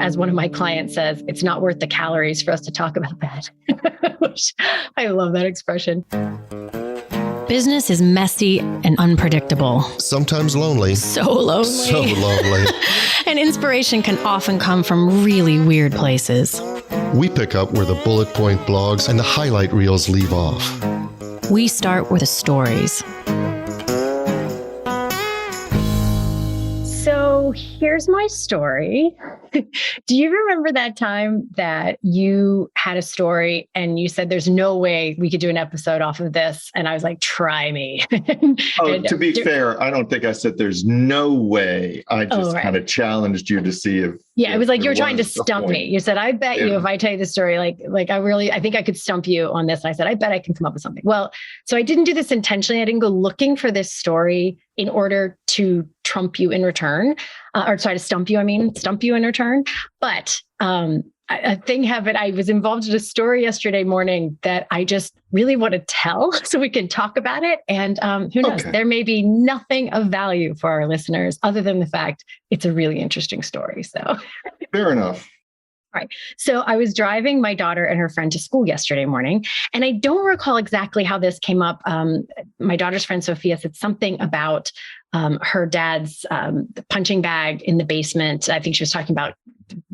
as one of my clients says, it's not worth the calories for us to talk about that. Which, I love that expression. Business is messy and unpredictable. Sometimes lonely. So lonely. So lonely. And inspiration can often come from really weird places. We pick up where the bullet point blogs and the highlight reels leave off. We start with the stories. So here's my story. Do you remember that time that you had a story and you said, there's no way we could do an episode off of this? And I was like, try me. To be fair, I don't think I said there's no way. I just kind of challenged you to see if... Yeah, it was like you were trying to stump me. You said, I bet you if I tell you the story, I think I could stump you on this. And I said, I bet I can come up with something. Well, so I didn't do this intentionally. I didn't go looking for this story in order to trump you in return, to stump you in return. But a thing happened. I was involved in a story yesterday morning that I just really want to tell so we can talk about it. And who knows, there may be nothing of value for our listeners other than the fact it's a really interesting story. So fair enough. Right. So I was driving my daughter and her friend to school yesterday morning, and I don't recall exactly how this came up. My daughter's friend, Sophia, said something about her dad's punching bag in the basement. I think she was talking about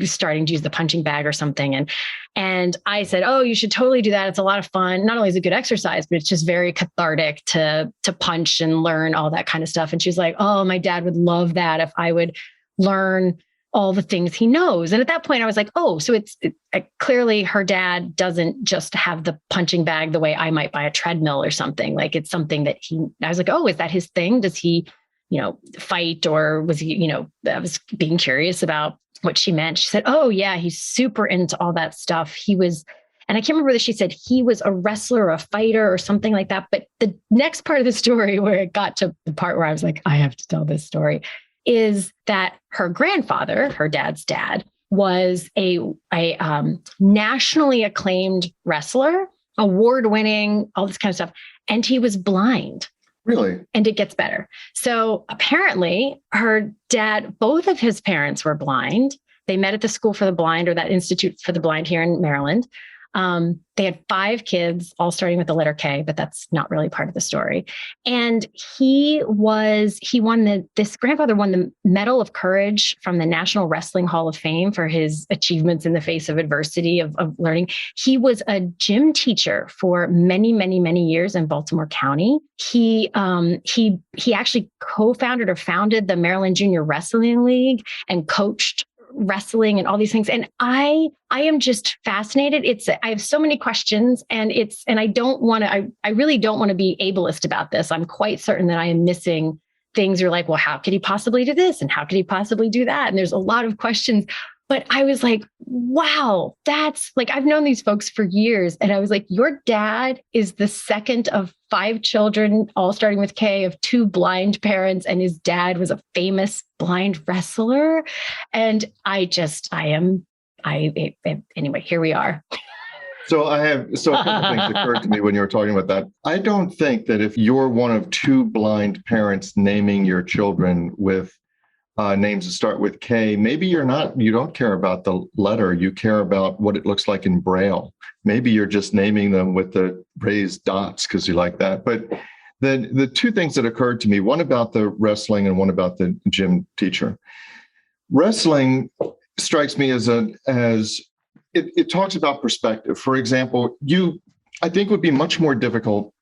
starting to use the punching bag or something. And I said, oh, you should totally do that. It's a lot of fun. Not only is it good exercise, but it's just very cathartic to punch and learn all that kind of stuff. And she's like, oh, my dad would love that if I would learn all the things he knows. And at that point I was like, oh, so it's clearly her dad doesn't just have the punching bag the way I might buy a treadmill or something. Like it's something that I was like, oh, is that his thing? Does he, fight, or was he, I was being curious about what she meant. She said, oh yeah, he's super into all that stuff. He was, and I can't remember whether she said he was a wrestler or a fighter or something like that. But the next part of the story, where it got to the part where I was like, I have to tell this story, is that her grandfather, her dad's dad, was a nationally acclaimed wrestler, award-winning, all this kind of stuff. And he was blind. Really? And it gets better. So apparently her dad, both of his parents were blind. They met at the School for the Blind, or that Institute for the Blind here in Maryland. They had 5 kids, all starting with the letter K, but that's not really part of the story. And this grandfather won the Medal of Courage from the National Wrestling Hall of Fame for his achievements in the face of adversity of learning. He was a gym teacher for many, many, many years in Baltimore County. He actually co-founded or founded the Maryland Junior Wrestling League and coached wrestling and all these things. And I am just fascinated. I have so many questions, and I really don't want to be ableist about this. I'm quite certain that I am missing things. You're like, well, how could he possibly do this? And how could he possibly do that? And there's a lot of questions, but I was like, wow, that's like, I've known these folks for years. And I was like, your dad is the second of 5 children, all starting with K, of 2 blind parents. And his dad was a famous blind wrestler. And anyway, here we are. So a couple things occurred to me when you were talking about that. I don't think that if you're one of 2 blind parents naming your children with names that start with K, maybe you don't care about the letter, you care about what it looks like in Braille. Maybe you're just naming them with the raised dots because you like that. But the 2 things that occurred to me, one about the wrestling and one about the gym teacher. Wrestling strikes me as it talks about perspective. For example, I think would be much more difficult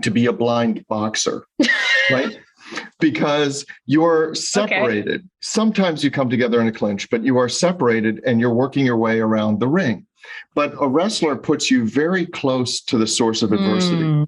to be a blind boxer, right? Because you're separated. Okay. Sometimes you come together in a clinch, but you are separated and you're working your way around the ring. But a wrestler puts you very close to the source of adversity.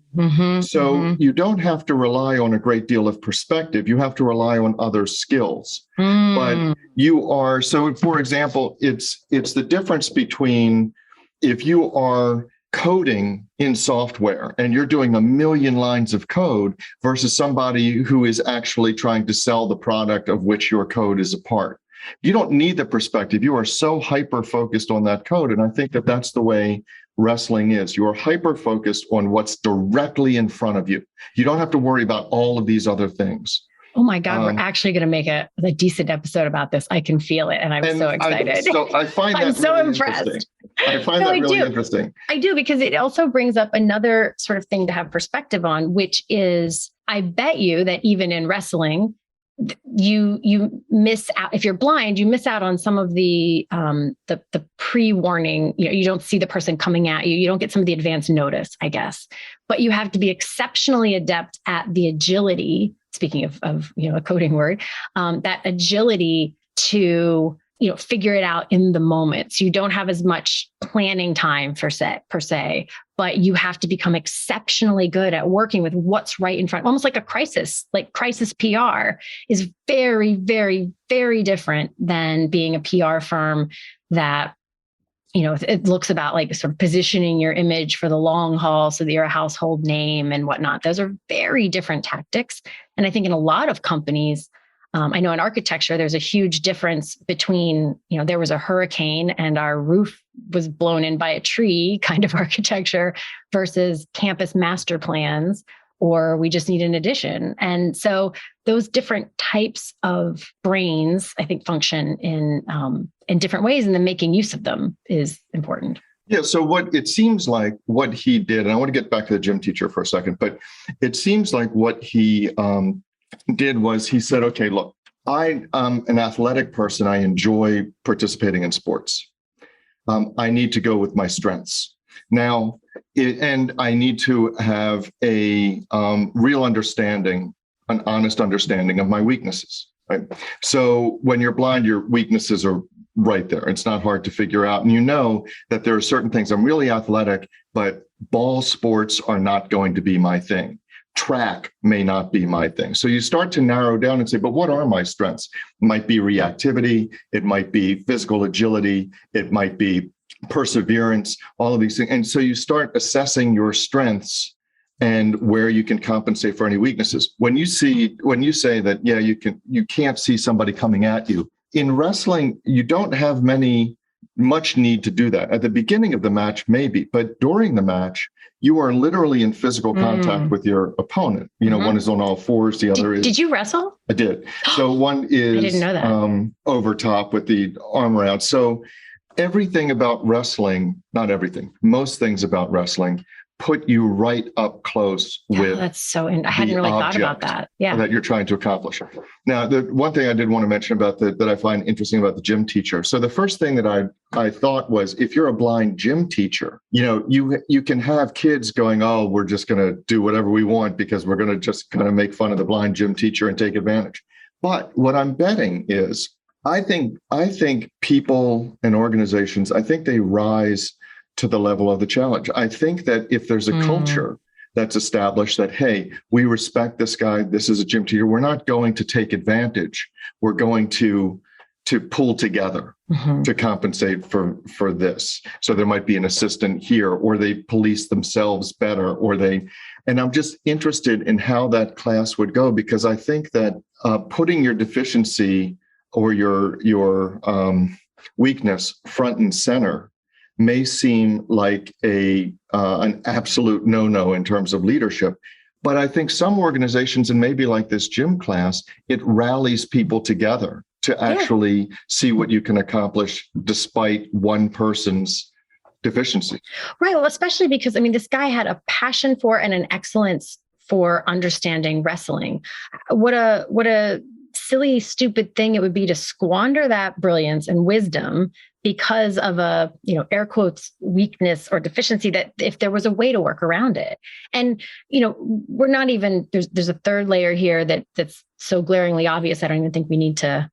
You don't have to rely on a great deal of perspective. You have to rely on other skills. But you are, so for example, it's the difference between if you are coding in software and you're doing a million lines of code versus somebody who is actually trying to sell the product of which your code is a part. You don't need the perspective. You are so hyper-focused on that code. And I think that that's the way wrestling is. You are hyper-focused on what's directly in front of you. You don't have to worry about all of these other things. Oh my God, we're actually going to make a decent episode about this. I can feel it. And I'm so excited. I find that I'm so really impressed. Interesting. I find that really interesting. I do, because it also brings up another sort of thing to have perspective on, which is, I bet you that even in wrestling, you miss out. If you're blind, you miss out on some of the pre-warning. You don't see the person coming at you. You don't get some of the advance notice, I guess. But you have to be exceptionally adept at the agility. Speaking of a coding word, that agility to figure it out in the moment. So you don't have as much planning time per se, but you have to become exceptionally good at working with what's right in front, almost like a crisis. Like crisis PR is very, very, very different than being a PR firm that, it looks about like sort of positioning your image for the long haul so that you're a household name and whatnot. Those are very different tactics. And I think in a lot of companies, I know in architecture, there's a huge difference between, there was a hurricane and our roof was blown in by a tree kind of architecture versus campus master plans, or we just need an addition. And so those different types of brains, I think, function in different ways, and then making use of them is important. Yeah. So what it seems like what he did, and I want to get back to the gym teacher for a second, but it seems like what he did was he said, okay, look, I am an athletic person. I enjoy participating in sports. I need to go with my strengths. Now, and I need to have a real understanding, an honest understanding of my weaknesses. Right? So when you're blind, your weaknesses are right there. It's not hard to figure out. And that there are certain things. I'm really athletic, but ball sports are not going to be my thing. Track may not be my thing. So you start to narrow down and say, but what are my strengths? It might be reactivity. It might be physical agility. It might be perseverance, all of these things. And so you start assessing your strengths and where you can compensate for any weaknesses. When you say that, you can't see somebody coming at you. In wrestling, you don't have much need to do that. At the beginning of the match, maybe, but during the match, you are literally in physical contact with your opponent. One is on all fours, the other is. Did you wrestle? I did. So one is I didn't know that. Over top with the arm around. So everything about wrestling, not everything, most things about wrestling put you right up close with. That's so. I hadn't really thought about that. Yeah. That you're trying to accomplish. Now, the one thing I did want to mention about that I find interesting about the gym teacher. So the first thing that I thought was, if you're a blind gym teacher, you can have kids going, oh, we're just going to do whatever we want because we're going to just kind of make fun of the blind gym teacher and take advantage. But what I'm betting is, I think people and organizations, I think they rise to the level of the challenge. I think that if there's a culture that's established that, hey, we respect this guy, this is a gym teacher, we're not going to take advantage. We're going to pull together to compensate for this. So there might be an assistant here, or they police themselves better, and I'm just interested in how that class would go, because I think that putting your deficiency or your weakness front and center may seem like an absolute no-no in terms of leadership. But I think some organizations, and maybe like this gym class, it rallies people together to actually see what you can accomplish despite one person's deficiency. Right. Well, especially because, this guy had a passion for and an excellence for understanding wrestling. What a silly, stupid thing it would be to squander that brilliance and wisdom because of a, air quotes, weakness or deficiency, that if there was a way to work around it. And, we're not even, there's a third layer here that's so glaringly obvious. I don't even think we need to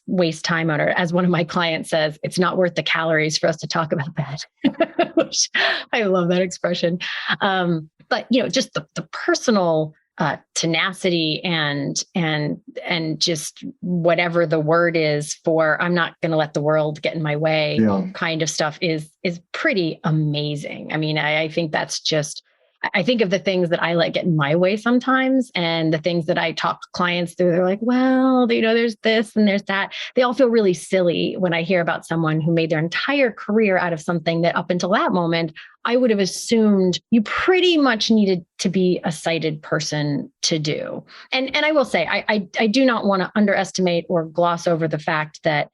waste time on it. As one of my clients says, it's not worth the calories for us to talk about that. Which I love that expression. But, just the personal tenacity and just whatever the word is for, I'm not going to let the world get in my way kind of stuff is pretty amazing. I think that's just, I think of the things that I let get in my way sometimes, and the things that I talk to clients through. They're like, well, there's this and there's that. They all feel really silly when I hear about someone who made their entire career out of something that up until that moment, I would have assumed you pretty much needed to be a sighted person to do. And I will say, I do not want to underestimate or gloss over the fact that,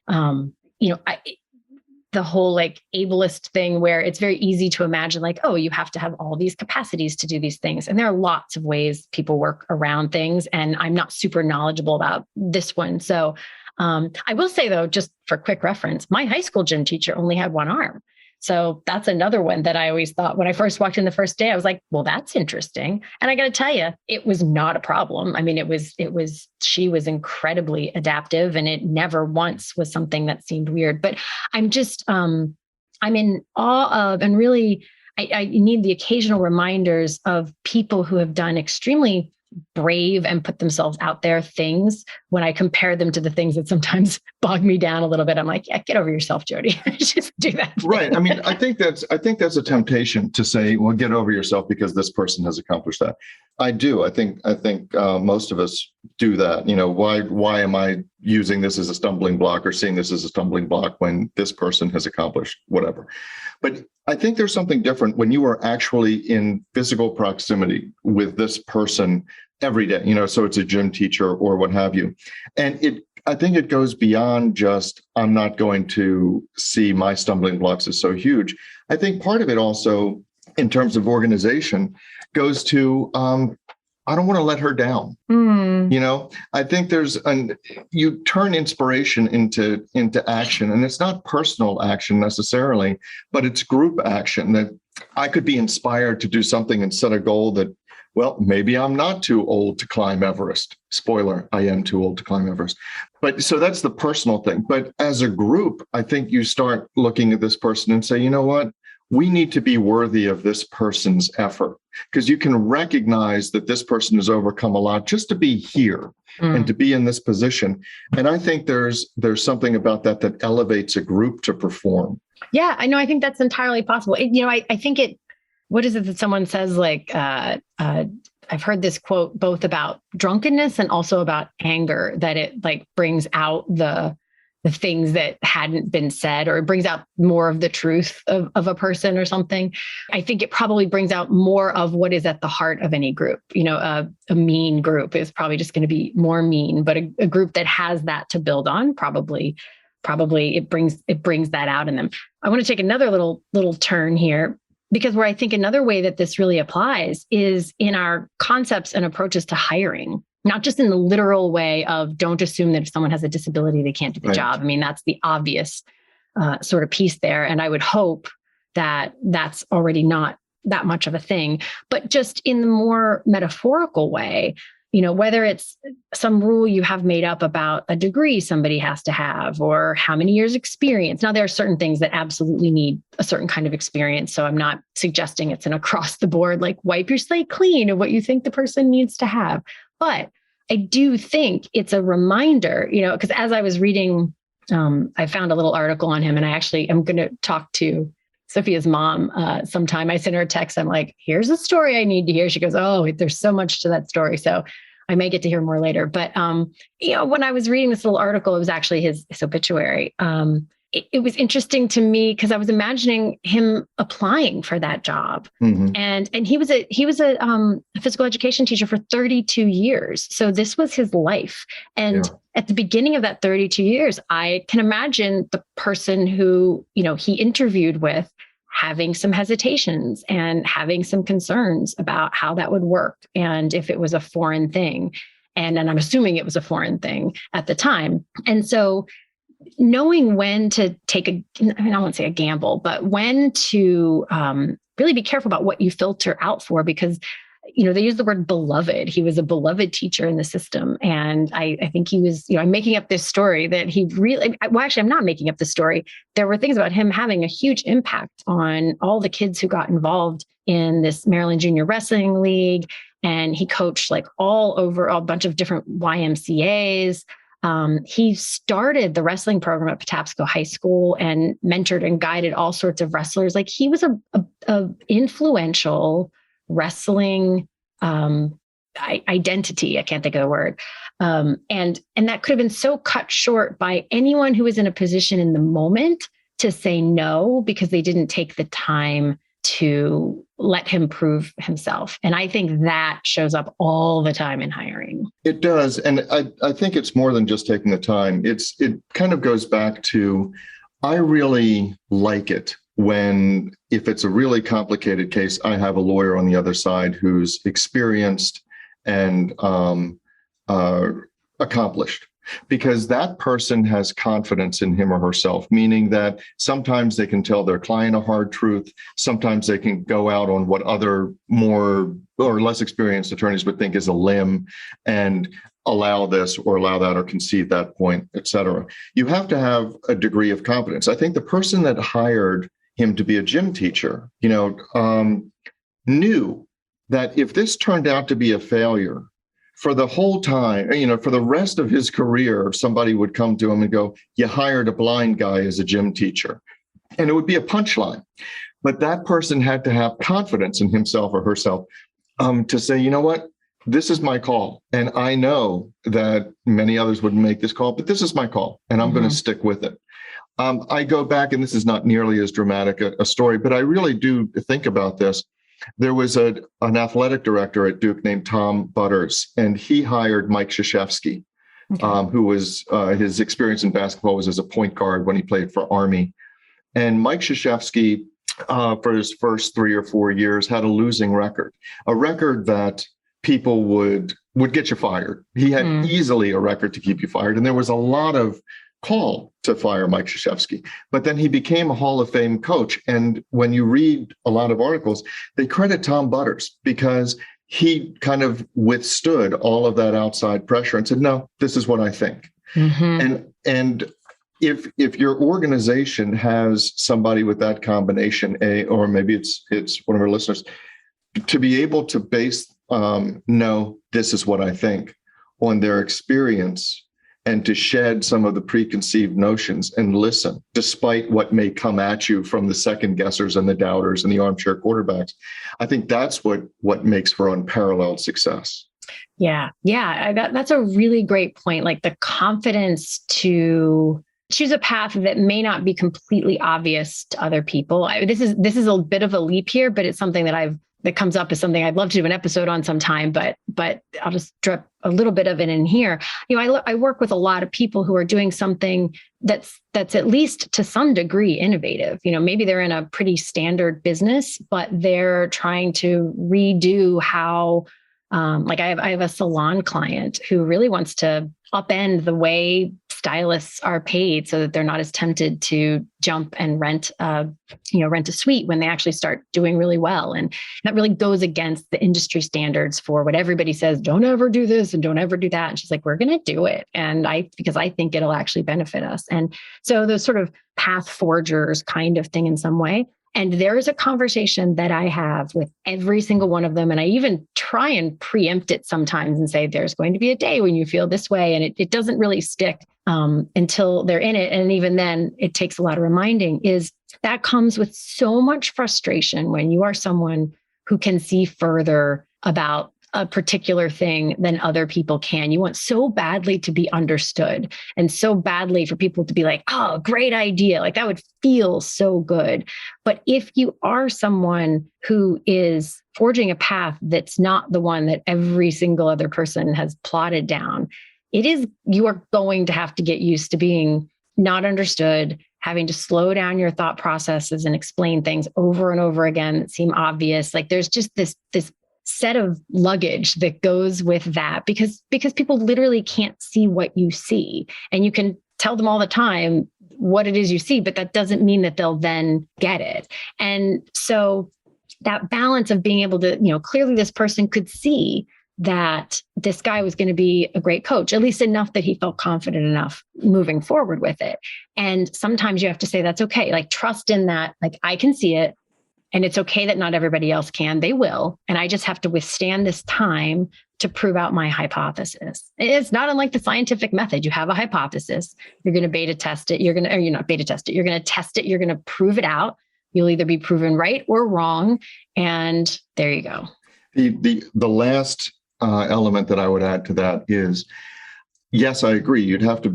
the whole like ableist thing where it's very easy to imagine like, oh, you have to have all these capacities to do these things. And there are lots of ways people work around things. And I'm not super knowledgeable about this one. So I will say though, just for quick reference, my high school gym teacher only had one arm. So that's another one that I always thought when I first walked in the first day, I was like, well, that's interesting. And I got to tell you, it was not a problem. I mean, she was incredibly adaptive, and it never once was something that seemed weird. But I'm just, I'm in awe of, and really, I need the occasional reminders of people who have done extremely brave and put themselves out there things. When I compare them to the things that sometimes bog me down a little bit, I'm like, yeah, get over yourself, Jody. Just do that. Right. I mean, I think that's a temptation to say, well, get over yourself because this person has accomplished that. I do. I think most of us do that. Why am I using this as a stumbling block or seeing this as a stumbling block when this person has accomplished whatever? But I think there's something different when you are actually in physical proximity with this person every day, so it's a gym teacher or what have you. And I think it goes beyond just, I'm not going to see my stumbling blocks as so huge. I think part of it also, in terms of organization, goes to, I don't want to let her down. I think you turn inspiration into action, and it's not personal action necessarily, but it's group action that I could be inspired to do something and set a goal that, well, maybe I'm not too old to climb Everest. Spoiler, I am too old to climb Everest. But so that's the personal thing. But as a group, I think you start looking at this person and say, you know what? We need to be worthy of this person's effort, because you can recognize that this person has overcome a lot just to be here and to be in this position. And I think there's something about that elevates a group to perform. Yeah, I know. I think that's entirely possible. I think what is it that someone says, like, I've heard this quote both about drunkenness and also about anger, that it like brings out the things that hadn't been said, or it brings out more of the truth of a person or something. I think it probably brings out more of what is at the heart of any group. A mean group is probably just going to be more mean, but a group that has that to build on, probably it brings that out in them. I want to take another little turn here, because where I think another way that this really applies is in our concepts and approaches to hiring. Not just in the literal way of don't assume that if someone has a disability, they can't do the job. I mean, that's the obvious sort of piece there. And I would hope that that's already not that much of a thing. But just in the more metaphorical way, whether it's some rule you have made up about a degree somebody has to have, or how many years experience. Now, there are certain things that absolutely need a certain kind of experience. So I'm not suggesting it's an across the board, like wipe your slate clean of what you think the person needs to have. But I do think it's a reminder, because as I was reading, I found a little article on him, and I actually am going to talk to Sophia's mom sometime. I sent her a text. I'm like, here's a story I need to hear. She goes, oh, there's so much to that story. So I may get to hear more later. But, when I was reading this little article, it was actually his obituary. It was interesting to me because I was imagining him applying for that job. Mm-hmm. And he was a physical education teacher for 32 years. So this was his life. And at the beginning of that 32 years, I can imagine the person who, he interviewed with having some hesitations and having some concerns about how that would work. And if it was a foreign thing. And I'm assuming it was a foreign thing at the time. And so knowing when to take I won't say a gamble, but when to really be careful about what you filter out for, because, they use the word beloved. He was a beloved teacher in the system. And I think he was, I'm making up this story that he really, well, actually, I'm not making up the story. There were things about him having a huge impact on all the kids who got involved in this Maryland Junior Wrestling League. And he coached like all over a bunch of different YMCAs. He started the wrestling program at Patapsco High School and mentored and guided all sorts of wrestlers. Like he was a influential wrestling identity. I can't think of the word. And that could have been so cut short by anyone who was in a position in the moment to say no, because they didn't take the time to let him prove himself. And I think that shows up all the time in hiring. It does. And I think it's more than just taking the time. It kind of goes back to, I really like it when, if it's a really complicated case, I have a lawyer on the other side who's experienced and accomplished, because that person has confidence in him or herself, meaning that sometimes they can tell their client a hard truth. Sometimes they can go out on what other more or less experienced attorneys would think is a limb and allow this or allow that or concede that point, et cetera. You have to have a degree of confidence. I think the person that hired him to be a gym teacher, knew that if this turned out to be a failure, for the whole time, for the rest of his career, somebody would come to him and go, "You hired a blind guy as a gym teacher." And it would be a punchline. But that person had to have confidence in himself or herself to say, you know what, this is my call. And I know that many others wouldn't make this call, but this is my call, and I'm going to stick with it. I go back, and this is not nearly as dramatic a story, but I really do think about this. There was an athletic director at Duke named Tom Butters, and he hired Mike Krzyzewski, who was his experience in basketball was as a point guard when he played for Army. And Mike Krzyzewski, for his first 3 or 4 years, had a losing record, a record that people would get you fired. He had easily a record to keep you fired, and there was a lot of call to fire Mike Krzyzewski. But then he became a Hall of Fame coach. And when you read a lot of articles, they credit Tom Butters because he kind of withstood all of that outside pressure and said, no, this is what I think. And if your organization has somebody with that combination, or maybe it's one of our listeners, to be able to base, no, this is what I think, on their experience, and to shed some of the preconceived notions and listen, despite what may come at you from the second guessers and the doubters and the armchair quarterbacks. I think that's what makes for unparalleled success. Yeah. That's a really great point. Like the confidence to choose a path that may not be completely obvious to other people. This is a bit of a leap here, but it's something that comes up as something I'd love to do an episode on sometime, but I'll just drop a little bit of it in here. I work with a lot of people who are doing something that's at least to some degree innovative. Maybe they're in a pretty standard business, but they're trying to redo how, I have a salon client who really wants to upend the way stylists are paid so that they're not as tempted to jump and rent a suite when they actually start doing really well. And that really goes against the industry standards for what everybody says, don't ever do this and don't ever do that. And she's like, we're going to do it. Because I think it'll actually benefit us. And so those sort of path forgers kind of thing in some way. And there is a conversation that I have with every single one of them. And I even try and preempt it sometimes and say, there's going to be a day when you feel this way. And it doesn't really stick until they're in it. And even then, it takes a lot of reminding. Is that comes with so much frustration when you are someone who can see further about a particular thing than other people can. You want so badly to be understood and so badly for people to be like, oh, great idea. Like that would feel so good. But if you are someone who is forging a path that's not the one that every single other person has plotted down, you are going to have to get used to being not understood, having to slow down your thought processes and explain things over and over again that seem obvious. Like there's just this set of luggage that goes with that because people literally can't see what you see. And you can tell them all the time what it is you see, but that doesn't mean that they'll then get it. And so that balance of being able to, clearly this person could see that this guy was going to be a great coach, at least enough that he felt confident enough moving forward with it. And sometimes you have to say, that's okay. Like trust in that, like I can see it. And it's okay that not everybody else can. They will. And I just have to withstand this time to prove out my hypothesis. It's not unlike the scientific method. You have a hypothesis. You're going to beta test it. You're not beta test it. You're going to test it. You're going to prove it out. You'll either be proven right or wrong. And there you go. The last element that I would add to that is, yes, I agree. You have to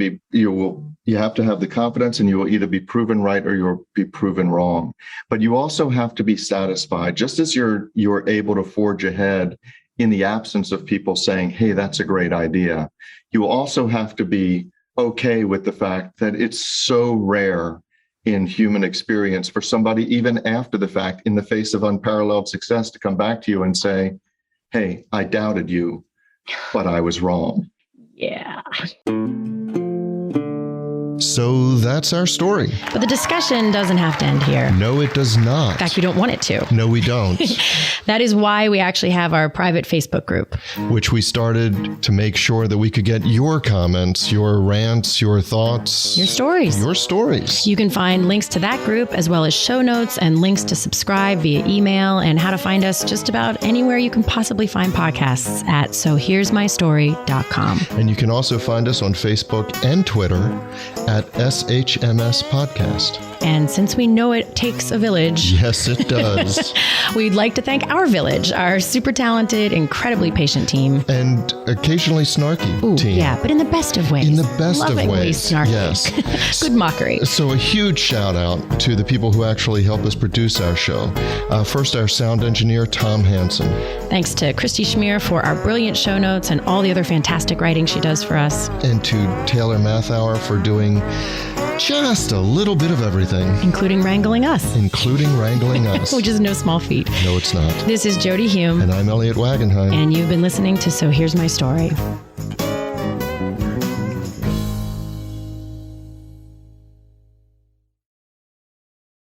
have the confidence, and you will either be proven right or you'll be proven wrong. But you also have to be satisfied, just as you're able to forge ahead in the absence of people saying, hey, that's a great idea. You also have to be okay with the fact that it's so rare in human experience for somebody, even after the fact, in the face of unparalleled success, to come back to you and say, hey, I doubted you, but I was wrong. Yeah. So that's our story. But the discussion doesn't have to end here. No, it does not. In fact, we don't want it to. No, we don't. That is why we actually have our private Facebook group, which we started to make sure that we could get your comments, your rants, your thoughts, your stories. Your stories. You can find links to that group, as well as show notes and links to subscribe via email, and how to find us just about anywhere you can possibly find podcasts at sohere'smystory.com. And you can also find us on Facebook and Twitter at SHMS Podcast. And since we know it takes a village. Yes, it does. We'd like to thank our village, our super talented, incredibly patient team. And occasionally snarky team. Yeah, but in the best of ways. In the best of ways. Snarky. Yes. Good mockery. So a huge shout out to the people who actually help us produce our show. First, our sound engineer, Tom Hansen. Thanks to Christy Schmier for our brilliant show notes and all the other fantastic writing she does for us. And to Taylor Mathauer for doing just a little bit of everything. Including wrangling us. Which is no small feat. No, it's not. This is Jody Hume. And I'm Elliot Wagenheim. And you've been listening to So Here's My Story.